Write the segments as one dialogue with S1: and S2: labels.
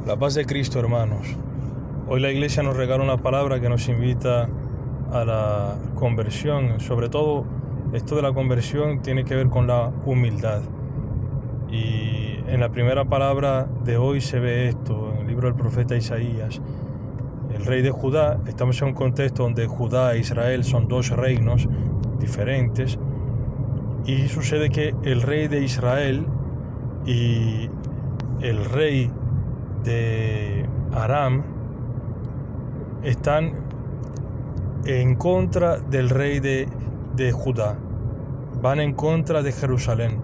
S1: La paz de Cristo, hermanos. Hoy la iglesia nos regala una palabra que nos invita a la conversión. Sobre todo, esto de la conversión tiene que ver con la humildad. Y en la primera palabra de hoy se ve esto, en el libro del profeta Isaías. El rey de Judá, estamos en un contexto donde Judá e Israel son dos reinos diferentes. Y sucede que el rey de Israel y el rey de Aram están en contra del rey de Judá, van en contra de Jerusalén.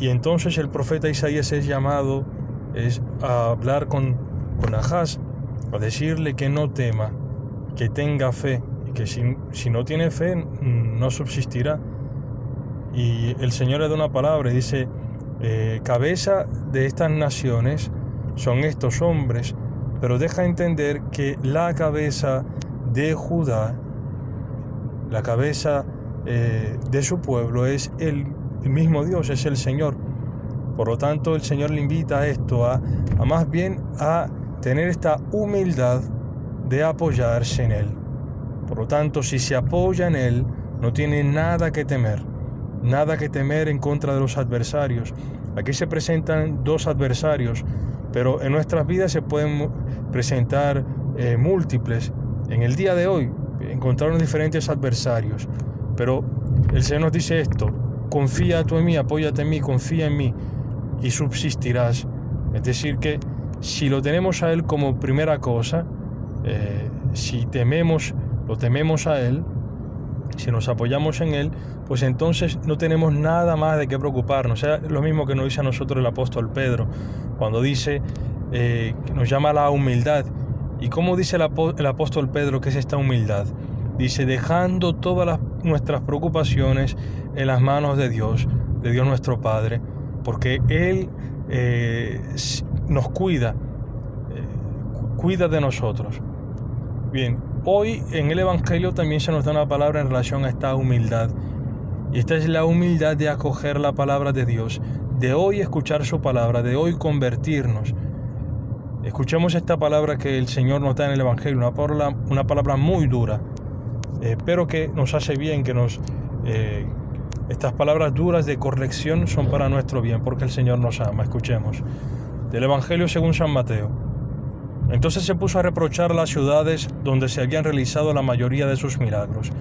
S1: Y entonces el profeta Isaías es llamado a hablar con Ahaz, a decirle que no tema, que tenga fe, y que si no tiene fe no subsistirá. Y el Señor le da una palabra y dice, cabeza de estas naciones son estos hombres, pero deja entender que la cabeza de Judá, la cabeza de su pueblo es el mismo Dios, es el Señor. Por lo tanto, el Señor le invita a esto, a más bien a tener esta humildad de apoyarse en Él. Por lo tanto, si se apoya en Él, no tiene nada que temer en contra de los adversarios. Aquí se presentan dos adversarios, pero en nuestras vidas se pueden presentar múltiples. En el día de hoy encontraron diferentes adversarios, pero el Señor nos dice esto: confía tú en mí, apóyate en mí, confía en mí y subsistirás. Es decir, que si lo tenemos a Él como primera cosa, si lo tememos a Él, si nos apoyamos en Él, pues entonces no tenemos nada más de qué preocuparnos. Es lo mismo que nos dice a nosotros el apóstol Pedro, cuando dice que nos llama a la humildad. ¿Y cómo dice el apóstol Pedro que es esta humildad? Dice, dejando todas nuestras preocupaciones en las manos de Dios nuestro Padre, porque Él nos cuida de nosotros. Bien, hoy en el Evangelio también se nos da una palabra en relación a esta humildad. Y esta es la humildad de acoger la palabra de Dios, de hoy escuchar su palabra, de hoy convertirnos. Escuchemos esta palabra que el Señor nos da en el Evangelio, una palabra muy dura, pero que nos hace bien, estas palabras duras de corrección son para nuestro bien, porque el Señor nos ama. Escuchemos. Del Evangelio según San Mateo. Entonces se puso a reprochar las ciudades donde se habían realizado la mayoría de sus milagros,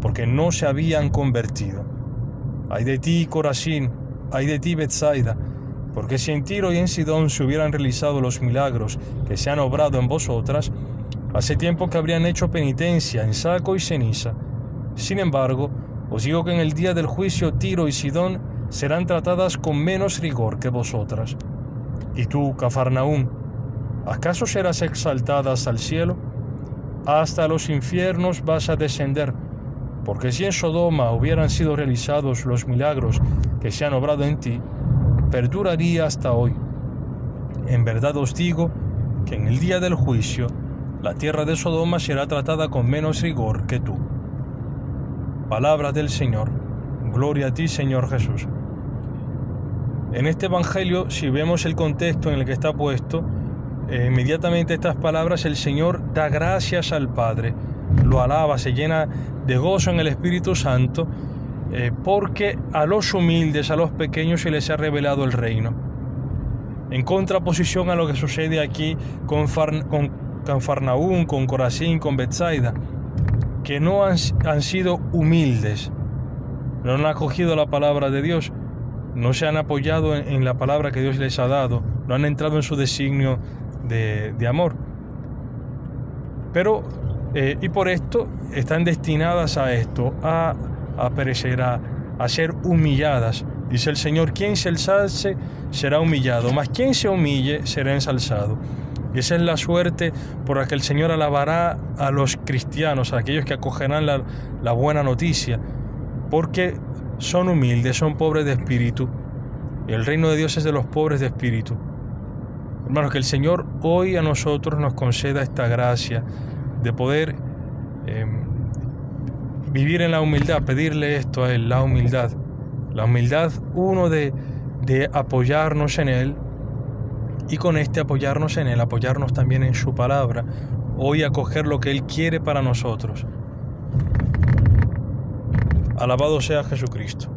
S1: porque no se habían convertido. Ay de ti, Corazín, ay de ti, Betsaida, porque si en Tiro y en Sidón se hubieran realizado los milagros que se han obrado en vosotras, hace tiempo que habrían hecho penitencia en saco y ceniza. Sin embargo, os digo que en el día del juicio Tiro y Sidón serán tratadas con menos rigor que vosotras. Y tú, Cafarnaúm, ¿acaso serás exaltada hasta el cielo? Hasta los infiernos vas a descender, porque si en Sodoma hubieran sido realizados los milagros que se han obrado en ti, perduraría hasta hoy. En verdad os digo que en el día del juicio la tierra de Sodoma será tratada con menos rigor que tú. Palabra del Señor. Gloria a ti, Señor Jesús. En este Evangelio, si vemos el contexto en el que está puesto, inmediatamente estas palabras el Señor da gracias al Padre, lo alaba, se llena de gozo en el Espíritu Santo, porque a los humildes, a los pequeños se les ha revelado el reino. En contraposición a lo que sucede aquí con Cafarnaúm, con Corazín, con Betsaida, que no han sido humildes, no han acogido la palabra de Dios, no se han apoyado en la palabra que Dios les ha dado, no han entrado en su designio de amor. Pero, y por esto, están destinadas a esto, a perecer, a ser humilladas. Dice el Señor, quien se ensalce será humillado, mas quien se humille será ensalzado. Y esa es la suerte por la que el Señor alabará a los cristianos, a aquellos que acogerán la buena noticia, porque son humildes, son pobres de espíritu. Y el reino de Dios es de los pobres de espíritu. Hermanos, que el Señor hoy a nosotros nos conceda esta gracia de poder vivir en la humildad, pedirle esto a Él, la humildad, uno de apoyarnos en Él, y con este apoyarnos en Él, apoyarnos también en su palabra, hoy acoger lo que Él quiere para nosotros. Alabado sea Jesucristo.